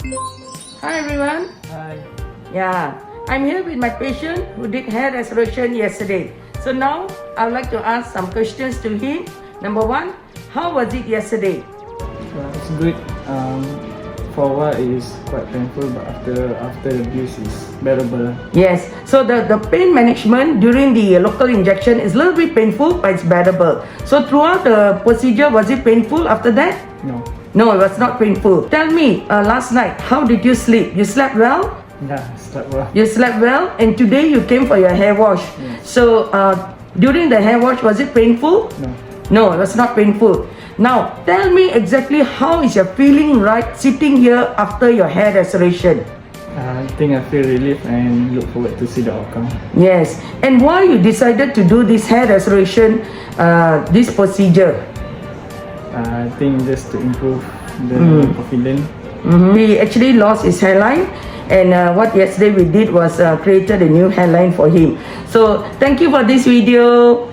Hi everyone. Hi. Yeah, I'm here with my patient who did hair restoration yesterday. So now I would like to ask some questions to him. Number one, how was it yesterday? It's good. For a while it is quite painful, but after the abuse is bearable. Yes, so the pain management during the local injection is a little bit painful, but it's bearable. So throughout the procedure, was it painful after that? No. No, it was not painful. Tell me, last night, how did you sleep? You slept well? Yeah, start well. You slept well, and today you came for your hair wash. Yes. So during the hair wash, was it painful? No. No, it was not painful. Now, tell me exactly how is your feeling right sitting here after your hair restoration? I think I feel relief and look forward to see the outcome. Yes, and why you decided to do this hair restoration, this procedure? I think just to improve the confidence. He actually lost his hairline, and what yesterday we did was created a new hairline for him. So, thank you for this video.